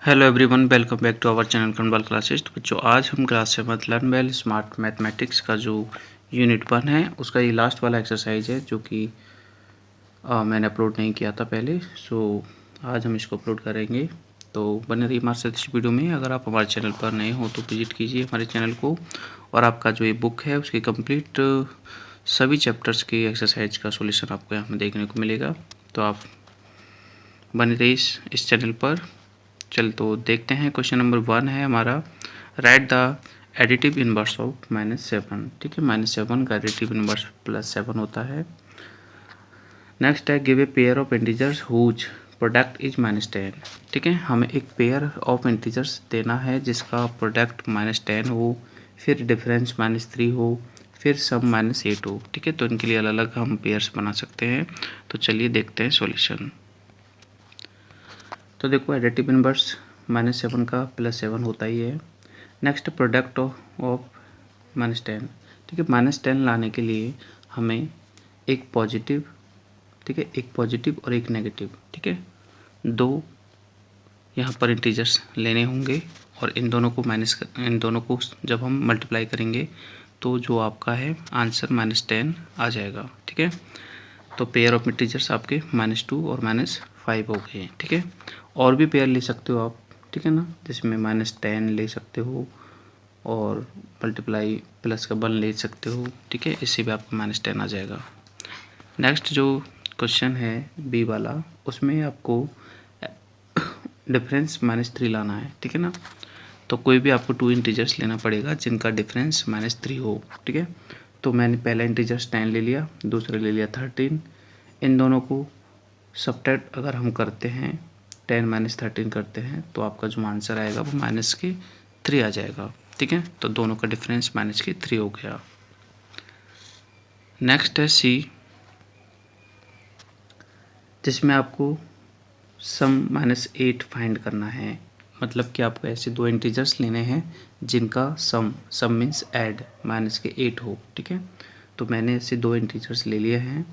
Hello everyone, welcome back to our channel कन्वर्ल classes. तो बच्चों, आज हम class 7 learn well smart mathematics का जो यूनिट 1 है उसका ये लास्ट वाला एक्सरसाइज है जो कि मैंने अपलोड नहीं किया था पहले। सो आज हम इसको अपलोड करेंगे। तो बने रहिए हमारे साथ इस वीडियो में। अगर आप हमारे चैनल पर नए हो तो विजिट कीजिए हमारे चैनल को, और आपका जो ये बुक है उसकी कंप्लीट सभी चैप्टर्स की एक्सरसाइज का सोल्यूशन आपको यहाँ पर देखने को मिलेगा। तो आप बने रहिए इस चैनल पर। चल तो देखते हैं। क्वेश्चन नंबर 1 है हमारा, right the additive inverse of -7। ठीक है, -7 का एडिटिव इनवर्स +7 होता है। नेक्स्ट है, give a pair of integers whose product is -10। ठीक है, हमें एक पेयर ऑफ इंटीजर्स देना है जिसका प्रोडक्ट -10 हो, फिर डिफरेंस -3 हो, फिर सम -8 हो। ठीक है, तो इनके लिए अलग अलग हम पेयर्स बना सकते हैं। तो चलिए देखते हैं सॉल्यूशन। तो देखो, एडिटिव इनवर्स -7 का +7 होता ही है। Next, product of -10। ठीक है, -10 लाने के लिए हमें एक पॉजिटिव, ठीक है, एक पॉजिटिव और एक नेगेटिव, ठीक है, दो यहाँ पर इंटीजर्स लेने होंगे, और इन दोनों को जब हम मल्टीप्लाई करेंगे तो जो आपका है आंसर -10 आ जाएगा। ठीक है, तो पेयर ऑफ इंटीजर्स आपके -2 और -5 हो गए। ठीक है, और भी पेयर ले सकते हो आप, ठीक है ना, जिसमें -10 ले सकते हो और मल्टीप्लाई प्लस का 1 ले सकते हो। ठीक है, इससे भी आपको -10 आ जाएगा। नेक्स्ट जो क्वेश्चन है बी वाला, उसमें आपको डिफरेंस -3 लाना है। ठीक है ना, तो कोई भी आपको 2 इंटीजर्स लेना पड़ेगा जिनका डिफरेंस -3 हो। ठीक है, तो मैंने पहला इंटीजर्स 10 ले लिया, दूसरा ले लिया 13। इन दोनों को सब्ट्रैक्ट अगर हम करते हैं, 10 - 13 करते हैं, तो आपका जो आंसर आएगा वो -3 आ जाएगा। ठीक है, तो दोनों का डिफरेंस -3 हो गया। नेक्स्ट है सी, जिसमें आपको सम -8 फाइंड करना है। मतलब कि आपको ऐसे 2 इंटीजर्स लेने हैं जिनका सम मीन्स ऐड -8 हो। ठीक है, तो मैंने ऐसे 2 इंटीजर्स ले लिए हैं,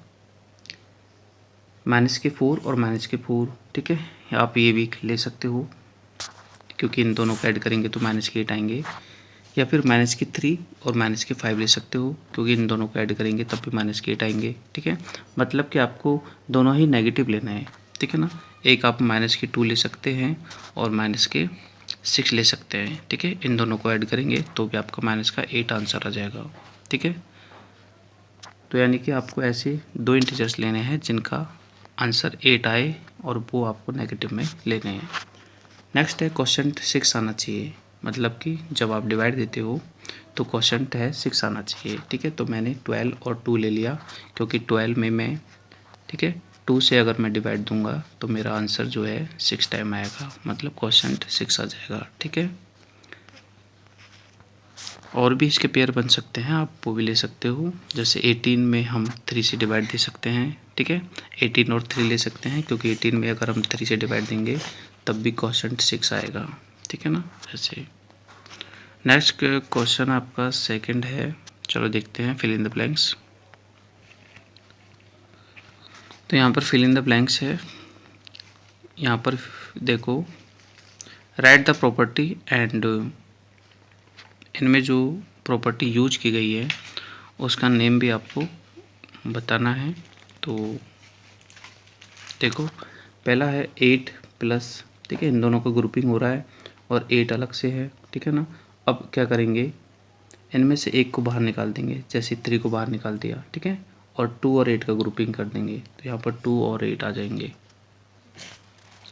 -4 और -4। ठीक है, आप ये भी ले सकते हो क्योंकि इन दोनों को ऐड करेंगे तो -8 आएंगे, या फिर -3 और -5 ले सकते हो क्योंकि इन दोनों को ऐड करेंगे तब भी -8 आएंगे। ठीक है, मतलब कि आपको दोनों ही नेगेटिव लेना है। ठीक है ना, एक आप -2 ले सकते हैं और -6 ले सकते हैं। ठीक है, इन दोनों को ऐड करेंगे तो भी आपका -8 आंसर आ जाएगा। ठीक है, तो यानी कि आपको ऐसे 2 इंटीजर्स लेने हैं जिनका आंसर 8 आए और वो आपको नेगेटिव में लेने हैं। नेक्स्ट है, क्वेश्चन 6 आना चाहिए। मतलब कि जब आप डिवाइड देते हो तो क्वेश्चन है 6 आना चाहिए। ठीक है, तो मैंने 12 और 2 ले लिया क्योंकि 12 में मैं, ठीक है, 2 से अगर मैं डिवाइड दूंगा तो मेरा आंसर जो है 6 टाइम आएगा, मतलब क्वेश्चन 6 आ जाएगा। ठीक है, और भी इसके पेयर बन सकते हैं, आप वो भी ले सकते हो। जैसे 18 में हम 3 से डिवाइड दे सकते हैं। ठीक है, 18 और 3 ले सकते हैं क्योंकि 18 में अगर हम 3 से डिवाइड देंगे तब भी क्वेश्चन 6 आएगा। ठीक है ना, ऐसे। नेक्स्ट क्वेश्चन आपका सेकंड है, चलो देखते हैं, फिल इन द ब्लैंक्स। तो यहाँ पर फिल इन द ब्लैंक्स है। यहाँ पर देखो, राइट द प्रॉपर्टी एंड, इनमें जो प्रॉपर्टी यूज की गई है उसका नेम भी आपको बताना है। तो देखो, पहला है 8 प्लस, ठीक है, इन दोनों का ग्रुपिंग हो रहा है और 8 अलग से है। ठीक है ना, अब क्या करेंगे, इनमें से एक को बाहर निकाल देंगे, जैसे 3 को बाहर निकाल दिया। ठीक है, और 2 और 8 का ग्रुपिंग कर देंगे तो यहाँ पर 2 और 8 आ जाएंगे।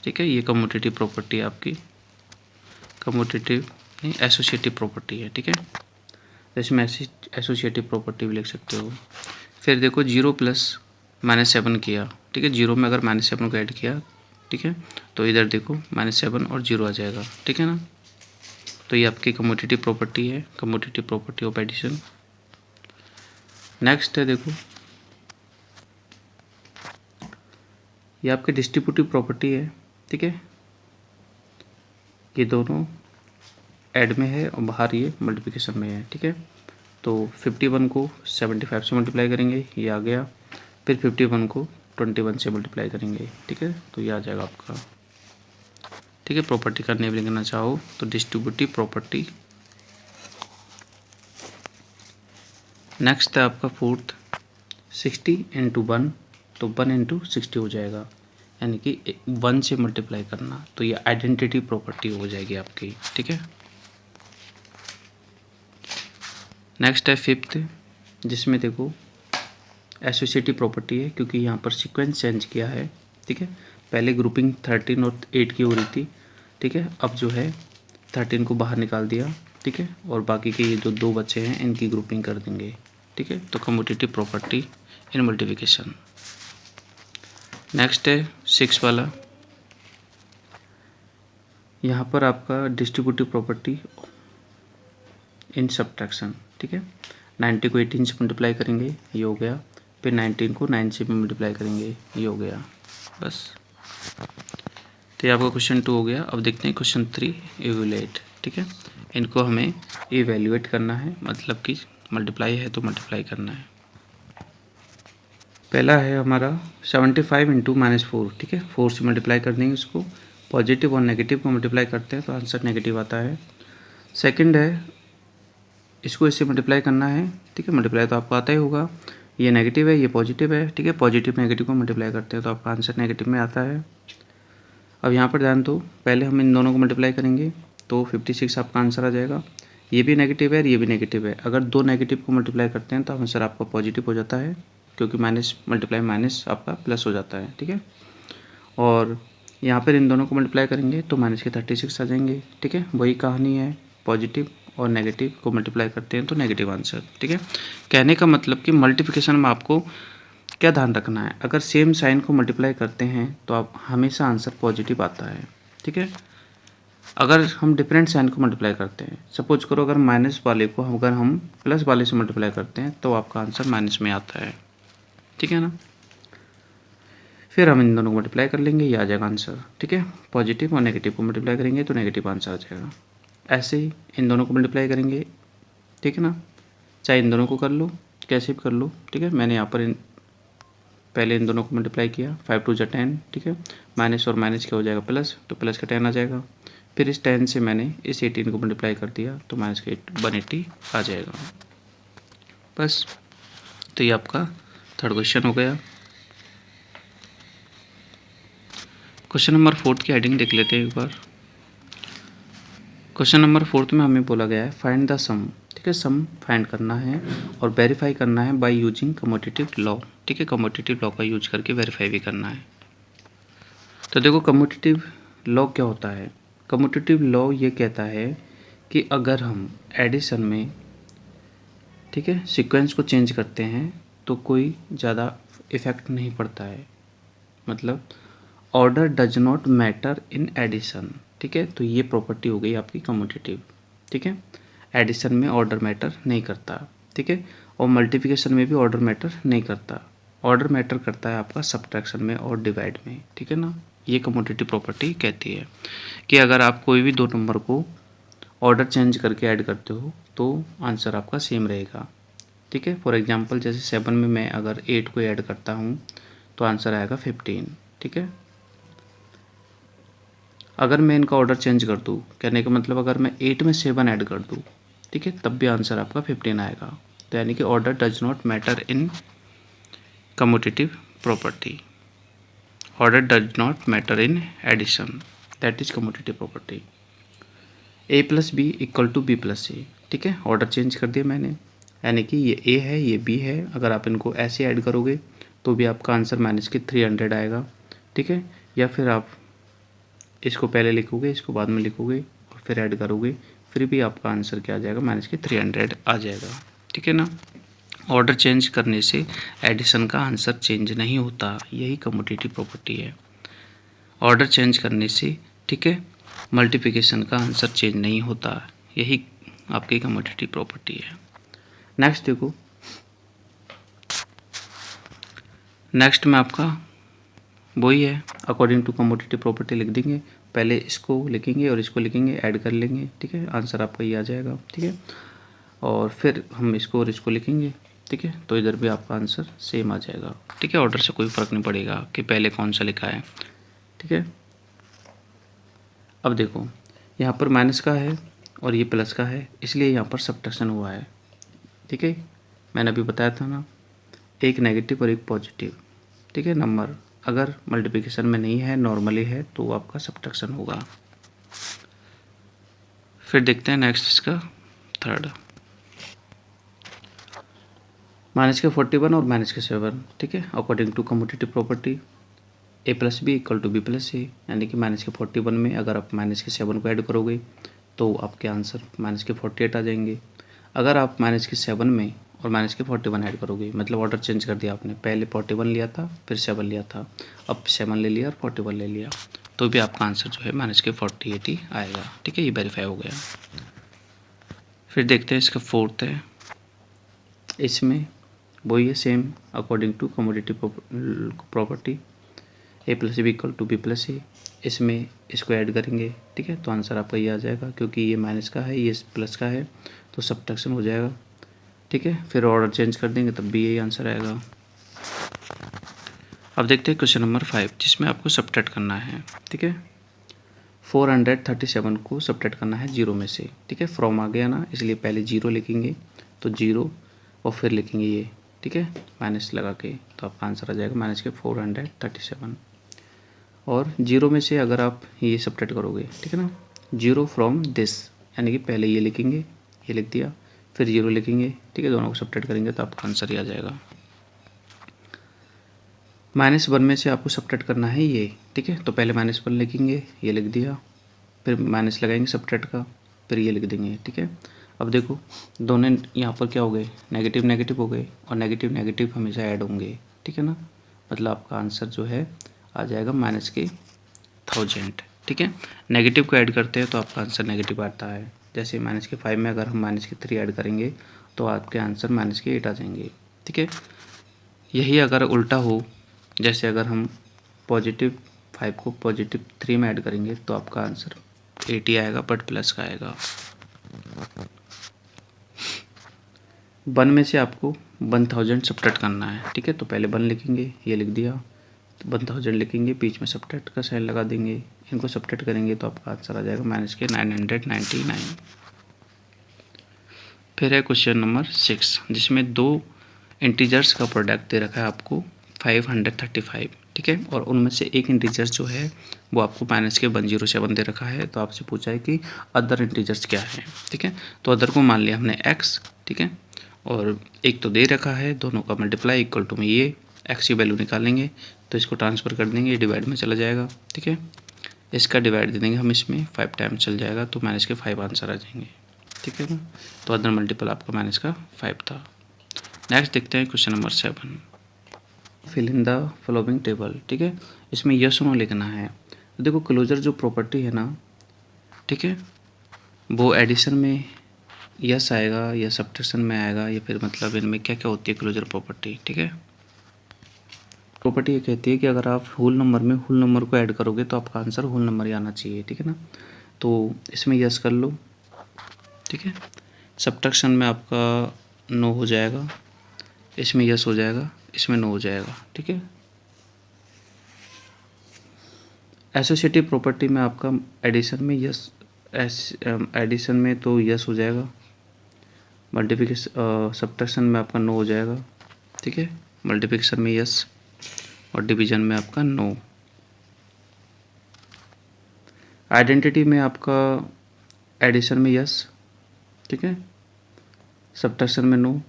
ठीक है, ये कम्यूटेटिव प्रॉपर्टी है आपकी, कम्यूटेटिव नहीं, एसोसिएटिव प्रॉपर्टी है। ठीक है, तो इसमें एसोसिएटिव प्रॉपर्टी भी लिख सकते हो। फिर देखो, 0 प्लस -7 किया। ठीक है, 0 में अगर -7 को ऐड किया, ठीक है, तो इधर देखो -7 और 0 आ जाएगा। ठीक है ना, तो ये आपकी कम्यूटेटिव प्रॉपर्टी है, commutative property of addition. Next है, देखो, ये आपकी डिस्ट्रीब्यूटिव प्रॉपर्टी है। ठीक है, ये दोनों ऐड में है और बाहर ये मल्टीप्लिकेशन में है। ठीक है, तो 51 को 75 से मल्टीप्लाई करेंगे, ये आ गया। फिर 51 को 21 से मल्टीप्लाई करेंगे। ठीक है, तो ये आ जाएगा आपका। ठीक है। प्रॉपर्टी का नेम लिखना चाहो तो डिस्ट्रीब्यूटिव प्रॉपर्टी। नेक्स्ट है आपका फोर्थ 60 × 1, तो 1 × 60 हो जाएगा, यानी कि 1 से मल्टीप्लाई करना, तो ये आइडेंटिटी प्रॉपर्टी हो जाएगी आपकी, ठीक है। नेक्स्ट है फिफ्थ, जिसमें देखो एसोसिएटिव प्रॉपर्टी है, क्योंकि यहाँ पर सीक्वेंस चेंज किया है, ठीक है। पहले ग्रुपिंग 13 और 8 की हो रही थी, ठीक है। अब जो है 13 को बाहर निकाल दिया, ठीक है, और बाकी के ये जो 2 बच्चे हैं इनकी ग्रुपिंग कर देंगे, ठीक है। तो commutative property in multiplication. Next है 6 वाला, यहाँ पर आपका डिस्ट्रीब्यूटिव प्रॉपर्टी इन सब्ट्रैक्शन, ठीक है। 90 को 18 से मल्टीप्लाई करेंगे, ये हो गया, फिर 19 को 9 से मल्टीप्लाई करेंगे, ये हो गया, बस। तो ये आपका क्वेश्चन 2 हो गया। अब देखते हैं क्वेश्चन 3 इवैल्यूएट, ठीक है। इनको हमें इवैल्यूएट करना है, मतलब कि मल्टीप्लाई है तो मल्टीप्लाई करना है। पहला है हमारा 75 × -4, ठीक है। 4 से मल्टीप्लाई कर देंगे उसको, पॉजिटिव और नेगेटिव को मल्टीप्लाई करते हैं तो आंसर नेगेटिव आता है। सेकंड है इसको इससे मल्टीप्लाई करना है, ठीक है। मल्टीप्लाई तो आपको आता ही होगा, ये नेगेटिव है ये पॉजिटिव है, ठीक है। पॉजिटिव नेगेटिव को मल्टीप्लाई करते हैं तो आपका आंसर नेगेटिव में आता है। अब यहाँ पर ध्यान दो, पहले हम इन दोनों को मल्टीप्लाई करेंगे तो 56 आपका आंसर आ जाएगा। ये भी नेगेटिव है, ये भी नेगेटिव है, अगर 2 नेगेटिव को मल्टीप्लाई करते हैं तो आंसर आपका पॉजिटिव हो जाता है, क्योंकि माइनस मल्टीप्लाई माइनस आपका प्लस हो जाता है, ठीक है। और यहाँ पर इन दोनों को मल्टीप्लाई करेंगे तो माइनस के 36 आ जाएंगे, ठीक है। वही कहानी है, पॉजिटिव और नेगेटिव को मल्टीप्लाई करते हैं तो नेगेटिव आंसर, ठीक है। कहने का मतलब कि मल्टीप्लिकेशन में आपको क्या ध्यान रखना है, अगर सेम साइन को मल्टीप्लाई करते हैं तो आप हमेशा आंसर पॉजिटिव आता है, ठीक है। अगर हम डिफरेंट साइन को मल्टीप्लाई करते हैं, सपोज करो अगर माइनस वाले को अगर हम प्लस वाले से मल्टीप्लाई करते हैं तो आपका आंसर माइनस में आता है, ठीक है ना। फिर हम इन दोनों को मल्टीप्लाई कर लेंगे, ये आ जाएगा आंसर, ठीक है। पॉजिटिव और नेगेटिव को मल्टीप्लाई करेंगे तो नेगेटिव आंसर आ जाएगा। ऐसे ही इन दोनों को मल्टीप्लाई करेंगे, ठीक है ना, चाहे इन दोनों को कर लो कैसे भी कर लो, ठीक है। मैंने यहाँ पर पहले इन दोनों को मल्टीप्लाई किया, 5 × 2 = 10, ठीक है। माइनस और माइनस क्या हो जाएगा प्लस, तो प्लस का 10 आ जाएगा। फिर इस 10 से मैंने इस 18 को मल्टीप्लाई कर दिया तो माइनस का 180 आ जाएगा, बस। तो ये आपका थर्ड क्वेश्चन हो गया। क्वेश्चन नंबर 4 की हेडिंग देख लेते हैं एक बार। क्वेश्चन नंबर 4 में हमें बोला गया है फाइंड द सम, ठीक है। सम फाइंड करना है और वेरीफाई करना है बाय यूजिंग कम्यूटेटिव लॉ, ठीक है। कम्यूटेटिव लॉ का यूज करके वेरीफाई भी करना है। तो देखो कम्यूटेटिव लॉ क्या होता है। कम्यूटेटिव लॉ ये कहता है कि अगर हम एडिशन में, ठीक है, सीक्वेंस को चेंज करते हैं तो कोई ज़्यादा इफेक्ट नहीं पड़ता है, मतलब order does not matter in addition, ठीक है। तो ये प्रॉपर्टी हो गई आपकी कम्यूटेटिव, ठीक है। एडिशन में ऑर्डर मैटर नहीं करता, ठीक है। और मल्टीप्लिकेशन में भी ऑर्डर मैटर नहीं करता, ऑर्डर मैटर करता है आपका सब्ट्रैक्शन में और डिवाइड में, ठीक है ना। ये कम्यूटेटिव प्रॉपर्टी कहती है कि अगर आप कोई भी 2 नंबर को ऑर्डर चेंज करके ऐड करते हो तो आंसर आपका सेम रहेगा, ठीक है। फॉर एग्जांपल जैसे 7 में मैं अगर 8 को ऐड करता हूँ तो आंसर आएगा 15, ठीक है। अगर मैं इनका ऑर्डर चेंज कर दूँ, कहने का मतलब अगर मैं 8 में 7 ऐड कर दूँ, ठीक है, तब भी आंसर आपका 15 आएगा। तो यानी कि order does not matter in commutative property, order does not matter in addition, that is commutative property. a + b = b + c, ठीक है। ऑर्डर चेंज कर दिया मैंने, यानी कि ये a है ये b है, अगर आप इनको ऐसे ऐड करोगे तो भी आपका आंसर -300 आएगा, ठीक है। या फिर आप इसको पहले लिखोगे इसको बाद में लिखोगे और फिर ऐड करोगे, फिर भी आपका आंसर क्या आ जाएगा -300 आ जाएगा, ठीक है ना। ऑर्डर चेंज करने से एडिशन का आंसर चेंज नहीं होता, यही कम्यूटेटिव प्रॉपर्टी है। ऑर्डर चेंज करने से, ठीक है, मल्टीप्लिकेशन का आंसर चेंज नहीं होता, यही आपकी कम्यूटेटिव प्रॉपर्टी है। नेक्स्ट देखो, नेक्स्ट में आपका वही है, अकॉर्डिंग टू कम्यूटेटिव प्रॉपर्टी लिख देंगे, पहले इसको लिखेंगे और इसको लिखेंगे, ऐड कर लेंगे, ठीक है। आंसर आपका ये आ जाएगा, ठीक है। और फिर हम इसको और इसको लिखेंगे, ठीक है, तो इधर भी आपका आंसर सेम आ जाएगा, ठीक है। ऑर्डर से कोई फ़र्क नहीं पड़ेगा कि पहले कौन सा लिखा है, ठीक है। अब देखो यहाँ पर माइनस का है और ये प्लस का है, इसलिए यहाँ पर सब्ट्रैक्शन हुआ है। ठीक है, मैंने अभी बताया था ना, एक नेगेटिव और एक पॉजिटिव। ठीक है, नंबर अगर मल्टीप्लिकेशन में नहीं है, नॉर्मली है, तो आपका सब्ट्रैक्शन होगा। फिर देखते हैं नेक्स्ट इसका थर्ड, माइनस के 41 और माइनस के 7। ठीक है, according to commutative property A plus B equal to B plus A, यानी कि माइनस के 41 में अगर आप माइनस के 7 को ऐड करोगे तो आपके आंसर माइनस के 48 आ जाएंगे। अगर आप माइनस के 7 में और माइनस के 41 ऐड करोगे, मतलब ऑर्डर चेंज कर दिया आपने, पहले 41 लिया था फिर 7 लिया था, अब 7 ले लिया और 41 ले लिया, तो भी आपका आंसर जो है माइनस के 48 ही आएगा। ठीक है, ये वेरीफाई हो गया। फिर देखते हैं इसका फोर्थ है, इसमें वही है same, according to commutative property A plus B equal to B plus A, इसमें इसको ऐड करेंगे। ठीक है, तो आंसर आपका ये आ जाएगा, क्योंकि ये माइनस का है ये प्लस का है, तो सब्ट्रैक्शन हो जाएगा। ठीक है, फिर ऑर्डर चेंज कर देंगे तब भी यही आंसर आएगा। अब देखते हैं क्वेश्चन नंबर 5, जिसमें आपको सब्ट्रैक्ट करना है। ठीक है, 437 को सब्ट्रैक्ट करना है 0 में से। ठीक है, फ्रॉम आ गया ना, इसलिए पहले 0 लिखेंगे, तो 0 और फिर लिखेंगे ये। ठीक है, माइनस लगा के, तो आपका आंसर आ जाएगा माइनस के 437। और 0 में से अगर आप ये सब्ट्रैक्ट करोगे, ठीक है ना, 0 फ्रॉम दिस, यानी कि पहले ये लिखेंगे, ये लिख दिया, फिर 0 लिखेंगे। ठीक है, दोनों को सब्ट्रैक्ट करेंगे तो आपका आंसर ही आ जाएगा। -1 में से आपको सब्ट्रैक्ट करना है ये। ठीक है, तो पहले -1 लिखेंगे, ये लिख दिया, फिर माइनस लगाएंगे सब्ट्रैक्ट का, फिर ये लिख देंगे। ठीक है, अब देखो दोनों यहाँ पर क्या हो गए, नेगेटिव नेगेटिव हो गए, और नेगेटिव नेगेटिव हमेशा ऐड होंगे। ठीक है ना, मतलब आपका आंसर जो है आ जाएगा माइनस के 1000। ठीक है, नेगेटिव को ऐड करते हैं तो आपका आंसर नेगेटिव आता है। जैसे माइनस के 5 में अगर हम माइनस के 3 ऐड करेंगे तो आपके आंसर माइनस के 8 आ जाएंगे। ठीक है, यही अगर उल्टा हो, जैसे अगर हम पॉजिटिव 5 को पॉजिटिव 3 में ऐड करेंगे तो आपका आंसर 80 आएगा, बट प्लस का आएगा। 1 में से आपको 1000 सब्ट्रैक्ट करना है। ठीक है, तो पहले 1 लिखेंगे, ये लिख दिया, तो 1000 लिखेंगे, बीच में सब्ट्रैक्ट का साइन लगा देंगे, इनको सब्ट्रैक्ट करेंगे तो आपका आंसर आ जाएगा माइनस के 999। फिर है क्वेश्चन नंबर 6, जिसमें दो इंटीजर्स का प्रोडक्ट दे रखा है आपको 535। ठीक है, और उनमें से एक इंटीजर्स जो है वो आपको माइनस के 107 दे रखा है, तो आपसे पूछा है कि अदर इंटीजर्स क्या है। ठीक है, तो अदर को मान लिया हमने x। ठीक है, और एक तो दे रखा है, दोनों का मल्टीप्लाई इक्वल टू में ये x की वैल्यू निकालेंगे, तो इसको ट्रांसफ़र कर देंगे, डिवाइड में चला जाएगा। ठीक है, इसका डिवाइड दे देंगे हम इसमें, 5 टाइम्स चल जाएगा, तो माइनस के 5 आंसर आ जाएंगे। ठीक है ना, तो अदर मल्टीपल आपका माइनस का 5 था। नेक्स्ट देखते हैं question number 7, fill in the following table. ठीक है, इसमें यस नो लिखना है। तो देखो क्लोजर जो प्रॉपर्टी है ना, ठीक है, वो एडिशन में यस आएगा या सब्ट्रैक्शन में आएगा, या फिर मतलब इनमें क्या क्या होती है क्लोजर प्रॉपर्टी। ठीक है, प्रॉपर्टी ये कहती है कि अगर आप होल नंबर में होल नंबर को ऐड करोगे तो आपका आंसर होल नंबर ही आना चाहिए। ठीक है ना, तो इसमें यस कर लो। ठीक है, सब्ट्रैक्शन में आपका नो हो जाएगा, इसमें यस हो जाएगा, इसमें नो हो जाएगा। ठीक है, एसोसिएटिव प्रॉपर्टी में आपका एडिशन में यस, एडिशन में तो यस हो जाएगा, मल्टीप्लिकेशन सब्ट्रैक्शन में आपका नो हो जाएगा। ठीक है, मल्टीप्लिकेशन में यस और डिवीजन में आपका नो। आइडेंटिटी में आपका एडिशन में यस, ठीक है, सब्ट्रैक्शन में नो,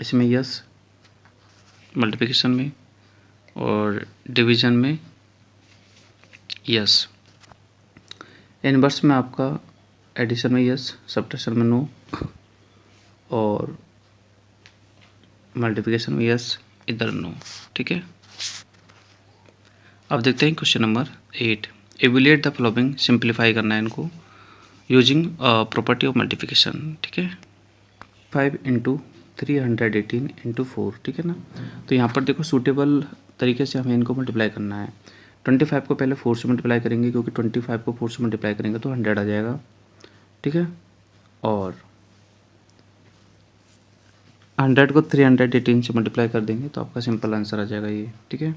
इसमें यस, मल्टीप्लिकेशन में, और डिवीजन में यस। इनवर्स में आपका एडिशन में यस, सब्ट्रैक्शन में नो, और मल्टीप्लिकेशन में यस, इधर नो। ठीक है, अब देखते हैं question number 8, evaluate the following, simplify करना है इनको यूजिंग प्रॉपर्टी ऑफ मल्टीप्लिकेशन। ठीक है, 5 × 318 × 4। ठीक है ना, तो यहाँ पर देखो सूटेबल तरीके से हमें इनको मल्टीप्लाई करना है। 25 को पहले 4 से मल्टीप्लाई करेंगे, क्योंकि 25 को 4 से मल्टीप्लाई करेंगे तो 100 आ जाएगा। ठीक है, और 100 को 318 से मल्टीप्लाई कर देंगे तो आपका सिंपल आंसर आ जाएगा ये। ठीक है,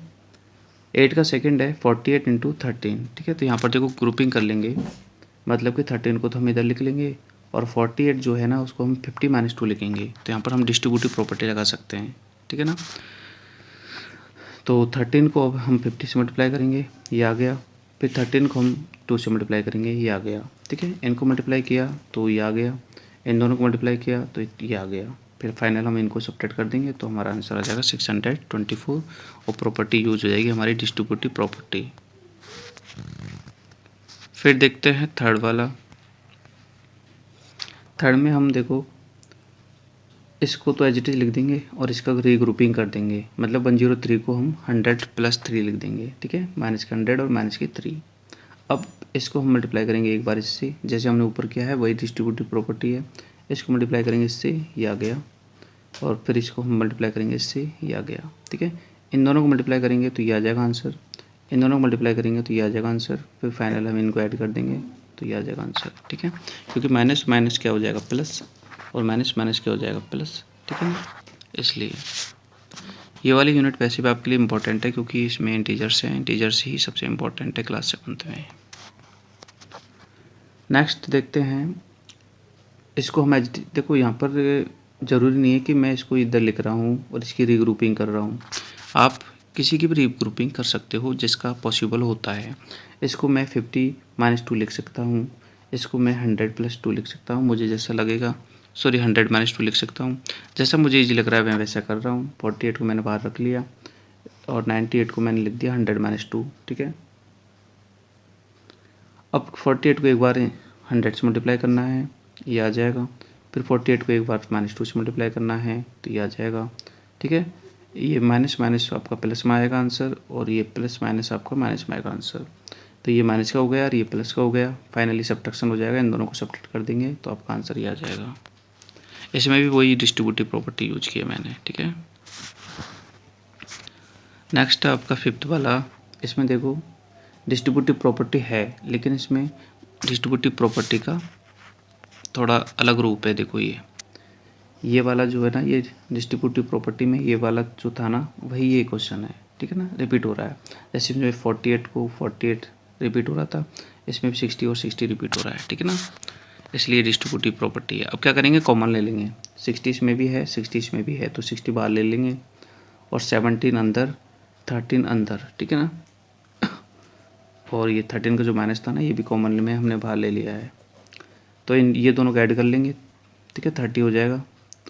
8 का सेकंड है 48 इंटू 13, ठीक है। तो यहाँ पर देखो ग्रुपिंग कर लेंगे, मतलब कि 13 को तो हम इधर लिख लेंगे और 48 जो है ना उसको हम 50 - 2 लिखेंगे। तो यहाँ पर हम डिस्ट्रीब्यूटिव प्रॉपर्टी लगा सकते हैं, ठीक है ना। तो 13 को अब हम 50 से मल्टीप्लाई करेंगे, ये आ गया। फिर 13 को हम 2 से मल्टीप्लाई करेंगे, ये आ गया, ठीक है। इनको मल्टीप्लाई किया तो ये आ गया, इन दोनों को मल्टीप्लाई किया तो ये आ गया। फिर फाइनल हम इनको सब्ट्रैक्ट कर देंगे तो हमारा आंसर आ जाएगा 624 और प्रॉपर्टी यूज हो जाएगी हमारी डिस्ट्रीब्यूटिव प्रॉपर्टी। फिर देखते हैं थर्ड वाला। थर्ड में हम देखो इसको तो एज इट इज लिख देंगे और इसका रीग्रुपिंग कर देंगे, मतलब 103 को हम 100 + 3 लिख देंगे, ठीक है। माइनस के 100 और माइनस के 3। अब इसको हम मल्टीप्लाई करेंगे एक बार इससे, जैसे हमने ऊपर किया है वही डिस्ट्रीब्यूटिव प्रॉपर्टी है। इसको मल्टीप्लाई करेंगे इससे, ये आ गया, और फिर इसको हम मल्टीप्लाई करेंगे इससे, ये आ गया, ठीक है। इन दोनों को मल्टीप्लाई करेंगे तो ये आ जाएगा आंसर, इन दोनों को मल्टीप्लाई करेंगे तो ये आ जाएगा आंसर। फिर फाइनल हम इनको ऐड कर देंगे तो ये आ जाएगा आंसर, ठीक है। क्योंकि माइनस माइनस क्या हो जाएगा प्लस, और माइनस माइनस क्या हो जाएगा प्लस, ठीक है ना। इसलिए ये वाली यूनिट वैसे भी आपके लिए इंपॉर्टेंट है क्योंकि इसमें इंटीजर्स हैं, इंटीजर्स ही सबसे इंपॉर्टेंट है क्लास 7th में। नेक्स्ट देखते हैं इसको हम देखो यहाँ पर ज़रूरी नहीं है कि मैं इसको इधर लिख रहा हूँ और इसकी रीग्रुपिंग कर रहा हूँ, आप किसी की भी रीग्रुपिंग कर सकते हो जिसका पॉसिबल होता है। इसको मैं 50 - 2 लिख सकता हूँ, इसको मैं 100 + 2 लिख सकता हूँ, मुझे जैसा लगेगा, सॉरी 100 - 2 लिख सकता हूँ, जैसा मुझे ईजी लग रहा है मैं वैसा कर रहा हूँ। 48 को मैंने बाहर रख लिया और 98 को मैंने लिख दिया 100 - 2, ठीक है। अब 48 को एक बार 100 से मल्टीप्लाई करना है, ये आ जाएगा। फिर 48 को एक बार -2 से मल्टीप्लाई करना है तो ये आ जाएगा, ठीक है। ये माइनस माइनस आपका प्लस में आएगा आंसर, और ये प्लस माइनस आपका माइनस में आएगा आंसर। तो ये माइनस का हो गया और ये प्लस का हो गया, फाइनली सब्ट्रैक्शन हो जाएगा, इन दोनों को सब्ट्रैक्ट कर देंगे तो आपका आंसर ये आ जाएगा। इसमें भी वही डिस्ट्रीब्यूटिव प्रॉपर्टी यूज की है मैंने, ठीक है। नेक्स्ट आपका 5th वाला। इसमें देखो डिस्ट्रीब्यूटिव प्रॉपर्टी है लेकिन इसमें डिस्ट्रीब्यूटिव प्रॉपर्टी का थोड़ा अलग रूप है। देखो ये वाला जो है ना, ये डिस्ट्रीब्यूटिव प्रॉपर्टी में ये वाला जो था ना वही ये क्वेश्चन है, ठीक है ना, रिपीट हो रहा है। जैसे इसमें 48 को 48 रिपीट हो रहा था, इसमें भी 60 और 60 रिपीट हो रहा है, ठीक है ना। इसलिए डिस्ट्रीब्यूटिव प्रॉपर्टी है। अब क्या करेंगे, कॉमन ले लेंगे, 60 इसमें भी है 60 इसमें भी है तो 60 बाहर ले लेंगे और 17 अंदर 13 अंदर, ठीक है ना। और ये 13 का जो माइनस था ना ये भी कॉमन में हमने बाहर ले लिया है, तो ये दोनों को ऐड कर लेंगे, ठीक है, 30 हो जाएगा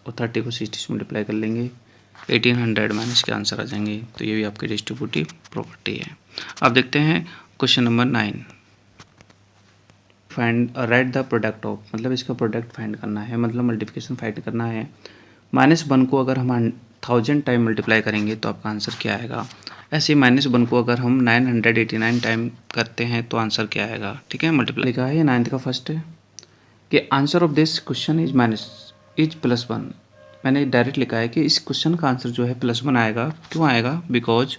और 30 को 60 से मल्टीप्लाई कर लेंगे, 1800 माइनस के आंसर आ जाएंगे। तो ये भी आपकी डिस्ट्रीब्यूटिव प्रॉपर्टी है। अब देखते हैं question number 9। Find right the product of, मतलब इसका प्रोडक्ट फाइंड करना है, मतलब मल्टीप्लिकेशन फाइंड करना है। -1 को अगर हम 1000 टाइम मल्टीप्लाई करेंगे तो आपका आंसर क्या आएगा। ऐसे -1 को अगर हम 989 टाइम करते हैं तो आंसर क्या आएगा, ठीक है। मल्टीप्लाई लिखा है, ये 9th का फर्स्ट है कि answer of this question is +1। मैंने डायरेक्ट लिखा है कि इस क्वेश्चन का आंसर जो है +1 आएगा। क्यों आएगा, because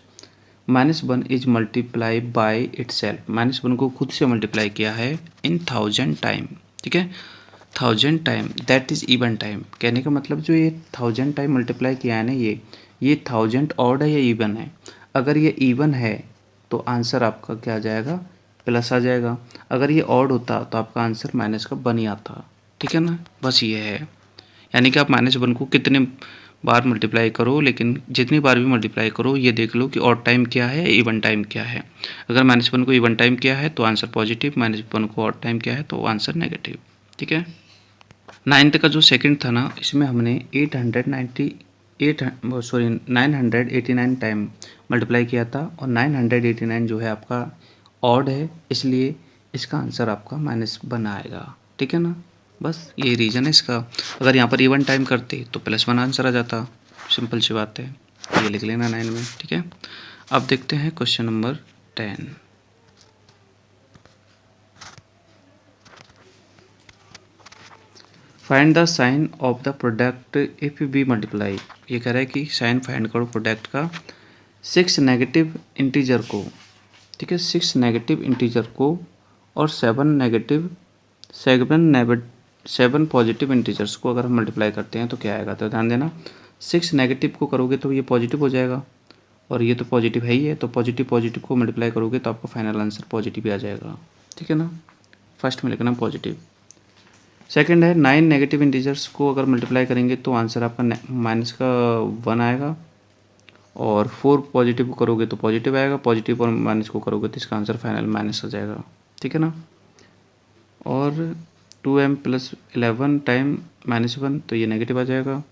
-1 is multiply by itself, -1 को खुद से मल्टीप्लाई किया है इन 1000 टाइम, ठीक है, 1000 time, that is even time. कहने का मतलब जो ये 1000 टाइम मल्टीप्लाई किया है ना, ये 1000 ऑड है या इवन है। अगर ये इवन है तो आंसर आपका क्या आ जाएगा, प्लस आ जाएगा। अगर ये ऑड होता तो आपका आंसर माइनस का 1 ही आता, ठीक है ना। बस ये है, यानी कि आप -1 को कितने बार मल्टीप्लाई करो, लेकिन जितनी बार भी मल्टीप्लाई करो ये देख लो कि ऑड टाइम क्या है, इवन टाइम क्या है। अगर -1 को इवन टाइम किया है तो आंसर पॉजिटिव, -1 को ऑड टाइम किया है तो आंसर नेगेटिव, ठीक है। 9th का जो सेकंड था ना, इसमें हमने 989 टाइम मल्टीप्लाई किया था और 989 जो है आपका ऑड है, इसलिए इसका आंसर आपका -1 आएगा, ठीक है ना। बस ये रीज़न है इसका। अगर यहाँ पर इवन टाइम करते तो +1 आंसर आ जाता, सिंपल सी बात है। ये लिख लेना 9 में, ठीक है। अब देखते हैं question number 10। Find the sign of the product if be multiply. ये कह रहा है कि साइन फाइंड करो प्रोडक्ट का 6 नेगेटिव इंटीजर को, ठीक है, 6 नेगेटिव इंटीजर को और 7 पॉजिटिव इंटीजर्स को अगर हम मल्टीप्लाई करते हैं तो क्या आएगा। तो ध्यान देना, 6 नेगेटिव को करोगे तो ये पॉजिटिव हो जाएगा और ये तो पॉजिटिव है ही है, तो पॉजिटिव पॉजिटिव को मल्टीप्लाई करोगे तो आपका फाइनल आंसर पॉजिटिव ही आ जाएगा, ठीक है ना। फर्स्ट में लिखना पॉजिटिव। सेकंड है 9 नेगेटिव इंटीजर्स को अगर मल्टीप्लाई करेंगे तो आंसर आपका माइनस का 1 आएगा, और 4 पॉजिटिव को करोगे तो पॉजिटिव आएगा, पॉजिटिव और माइनस को करोगे तो इसका आंसर फाइनल माइनस आ जाएगा, ठीक है ना। और 2m + 11 टाइम -1 तो ये नेगेटिव आ जाएगा,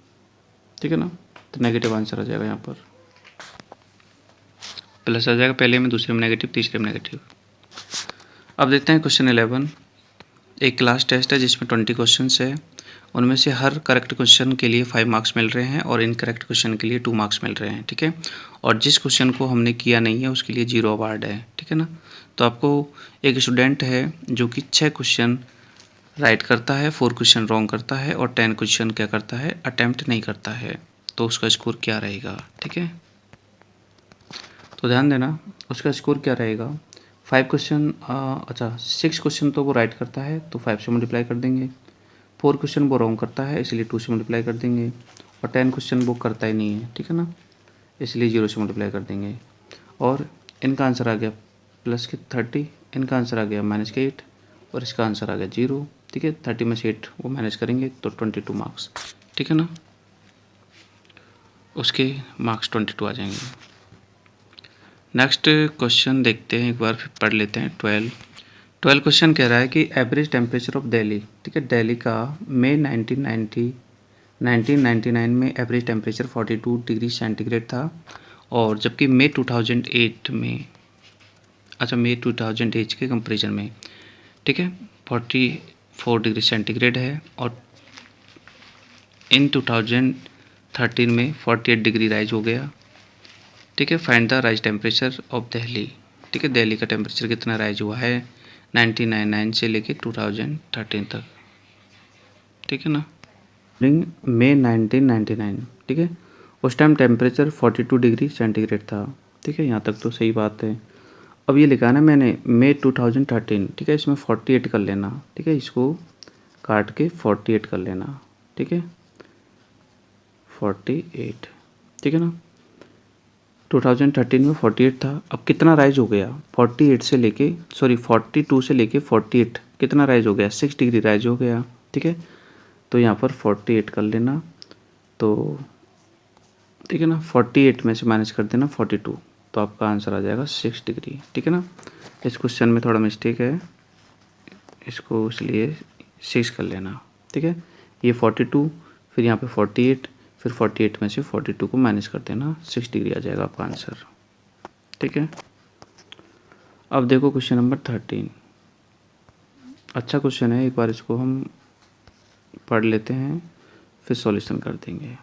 ठीक है ना। तो नेगेटिव आंसर आ जाएगा, यहाँ पर प्लस आ जाएगा पहले में, दूसरे में नेगेटिव, तीसरे में नेगेटिव। अब देखते हैं क्वेश्चन 11। एक क्लास टेस्ट है जिसमें 20 क्वेश्चन है, उनमें से हर करेक्ट क्वेश्चन के लिए 5 मार्क्स मिल रहे हैं और इनकरेक्ट क्वेश्चन के लिए 2 मार्क्स मिल रहे हैं, ठीक है। और जिस क्वेश्चन को हमने किया नहीं है उसके लिए 0 अवार्ड है, ठीक है ना। तो आपको एक स्टूडेंट है जो कि 6 क्वेश्चन राइट करता है, 4 क्वेश्चन रॉन्ग करता है और 10 क्वेश्चन क्या करता है, अटैम्प्ट नहीं करता है, तो उसका स्कोर क्या रहेगा, ठीक है। तो ध्यान देना, उसका स्कोर क्या रहेगा। 5 क्वेश्चन 6 क्वेश्चन तो वो राइट करता है तो 5 से मल्टीप्लाई कर देंगे, 4 क्वेश्चन वो रॉन्ग करता है इसलिए 2 से मल्टीप्लाई कर देंगे, और 10 क्वेश्चन वो करता ही नहीं है, ठीक है ना, इसलिए 0 से मल्टीप्लाई कर देंगे। और इनका आंसर आ गया +30, इनका आंसर आ गया -8 और इसका आंसर आ गया 0, ठीक है। 30 में से 8 वो मैनेज करेंगे तो 22 मार्क्स, ठीक है ना, उसके मार्क्स 22 आ जाएंगे। नेक्स्ट क्वेश्चन देखते हैं, एक बार फिर पढ़ लेते हैं। 12 क्वेश्चन कह रहा है कि एवरेज टेम्परेचर ऑफ दिल्ली, ठीक है, दिल्ली का मई 1999 में एवरेज टेम्परेचर 42 डिग्री सेंटीग्रेड था, और जबकि मई 2008 के कंपेरिजन में, ठीक है, 44 डिग्री सेंटीग्रेड है, और इन 2013 में 48 डिग्री राइज हो गया, ठीक है। Find the rise temperature of Delhi, ठीक है, दिल्ली का टेम्परेचर कितना राइज हुआ है 1999 से लेके 2013 तक, ठीक है ना। मई 1999, ठीक है, उस टाइम टेम्परेचर 42 डिग्री सेंटीग्रेड था, ठीक है, यहाँ तक तो सही बात है। अब ये लिखा ना मैंने मई 2013, ठीक है, इसमें 48 कर लेना, ठीक है, इसको काट के 48 कर लेना, ठीक है, 48, ठीक है ना। 2013 में 48 था, अब कितना राइज हो गया 42 से लेके 48 कितना राइज हो गया 6 डिग्री राइज हो गया, ठीक है। तो यहाँ पर 48 कर लेना, तो ठीक है ना, 48 में से माइनस कर देना 42, तो आपका आंसर आ जाएगा 6 डिग्री, ठीक है ना। इस क्वेश्चन में थोड़ा मिस्टेक है, इसको इसलिए 6 कर लेना, ठीक है। ये 42, फिर यहाँ पे 48, फिर 48 में से 42 को माइनस कर देना, 6 डिग्री आ जाएगा आपका आंसर, ठीक है। अब देखो क्वेश्चन नंबर 13, अच्छा क्वेश्चन है, एक बार इसको हम पढ़ लेते हैं फिर सॉल्यूशन कर देंगे।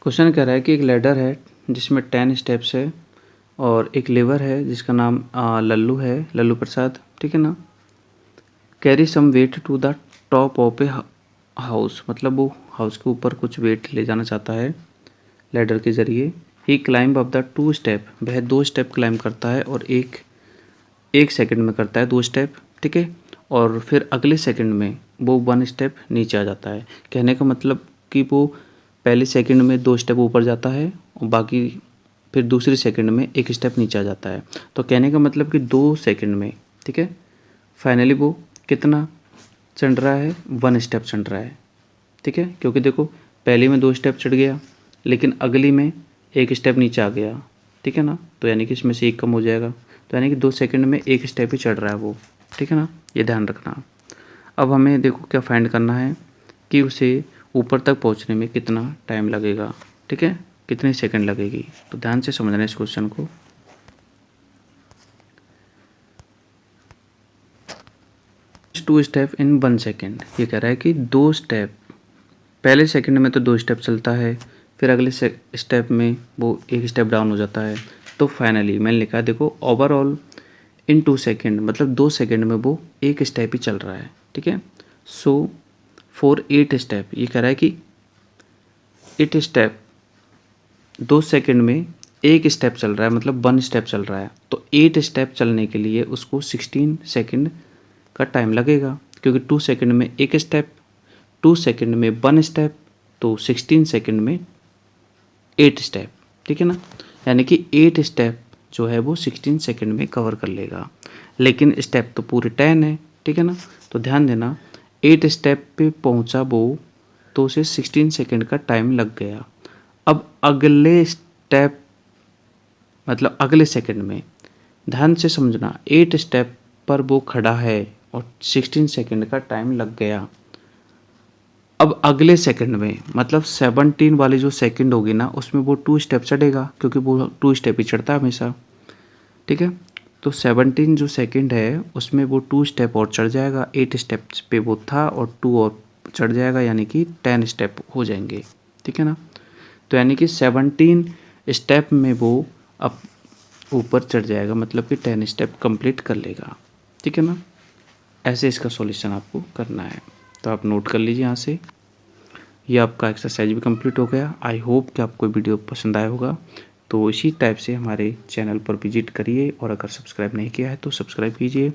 क्वेश्चन कह रहा है कि एक लैडर है जिसमें 10 स्टेप्स है, और एक लेवर है जिसका नाम लल्लू है, लल्लू प्रसाद, ठीक है ना। Carry some weight to the top of a house, मतलब वो हाउस के ऊपर कुछ वेट ले जाना चाहता है लैडर के ज़रिए। ही क्लाइंब अप द 2 स्टेप, वह 2 स्टेप क्लाइंब करता है, और एक सेकंड में करता है 2 स्टेप, ठीक है। और फिर अगले सेकंड में वो 1 स्टेप नीचे आ जाता है। कहने का मतलब कि वो पहले सेकंड में 2 स्टेप ऊपर जाता है और बाकी फिर दूसरे सेकंड में 1 स्टेप नीचे आ जाता है। तो कहने का मतलब कि 2 सेकंड में, ठीक है, फाइनली वो कितना चढ़ रहा है 1 स्टेप चढ़ रहा है, ठीक है। क्योंकि देखो पहली में 2 स्टेप चढ़ गया, लेकिन अगली में 1 स्टेप नीचे आ गया, ठीक है ना, तो यानी कि इसमें से 1 कम हो जाएगा, तो यानी कि 2 सेकंड में 1 स्टेप ही चढ़ रहा है वो, ठीक है ना, ये ध्यान रखना। अब हमें देखो क्या फाइंड करना है कि उसे ऊपर तक पहुंचने में कितना टाइम लगेगा, ठीक है, कितनी सेकंड लगेगी। तो ध्यान से समझना इस क्वेश्चन को। 2 स्टेप इन 1 सेकेंड, ये कह रहा है कि 2 स्टेप, पहले सेकंड में तो 2 स्टेप चलता है, फिर अगले स्टेप में वो 1 स्टेप डाउन हो जाता है। तो फाइनली मैंने लिखा है देखो ओवरऑल इन 2 सेकेंड, मतलब 2 सेकेंड में वो 1 स्टेप ही चल रहा है, ठीक है। सो फॉर 8 स्टेप, ये कह रहा है कि 8 स्टेप 2 सेकेंड में 1 स्टेप चल रहा है, मतलब 1 स्टेप चल रहा है, तो 8 स्टेप चलने के लिए उसको 16 सेकेंड का टाइम लगेगा, क्योंकि 2 सेकेंड में 1 स्टेप, 2 सेकेंड में 1 स्टेप, तो 16 सेकेंड में 8 स्टेप, ठीक है ना, यानी कि 8 स्टेप जो है वो 16 सेकंड में कवर कर लेगा, लेकिन स्टेप तो पूरे 10 है, ठीक है ना। तो ध्यान देना 8 स्टेप पे पहुंचा वो तो उसे 16 सेकंड का टाइम लग गया। अब अगले स्टेप मतलब अगले सेकंड में ध्यान से समझना 8 स्टेप पर वो खड़ा है और 16 सेकंड का टाइम लग गया। अब अगले सेकंड में मतलब 17 वाली जो सेकंड होगी ना उसमें वो 2 स्टेप चढ़ेगा, क्योंकि वो 2 स्टेप ही चढ़ता है हमेशा, ठीक है। तो 17 जो सेकंड है उसमें वो 2 स्टेप और चढ़ जाएगा, 8 स्टेप्स पे वो था और 2 और चढ़ जाएगा, यानी कि 10 स्टेप हो जाएंगे, ठीक है ना। तो यानी कि 17 स्टेप में वो अब ऊपर चढ़ जाएगा, मतलब कि 10 स्टेप कंप्लीट कर लेगा, ठीक है ना। ऐसे इसका सॉल्यूशन आपको करना है, तो आप नोट कर लीजिए यहाँ से। ये आपका एक्सरसाइज भी कंप्लीट हो गया। आई होप कि आपको वीडियो पसंद आया होगा। तो इसी टाइप से हमारे चैनल पर विजिट करिए और अगर सब्सक्राइब नहीं किया है तो सब्सक्राइब कीजिए,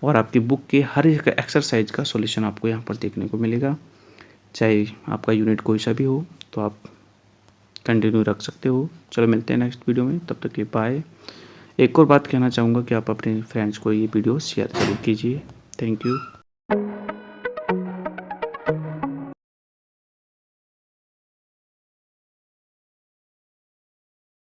और आपकी बुक के हर एक एक्सरसाइज का सॉल्यूशन आपको यहाँ पर देखने को मिलेगा। चाहे आपका यूनिट कोई सा भी हो तो आप कंटिन्यू रख सकते हो। चलो मिलते हैं नेक्स्ट वीडियो में, तब तक के बाय। एक और बात कहना चाहूँगा कि आप अपने फ्रेंड्स को ये वीडियो शेयर जरूर कीजिए। Thank you.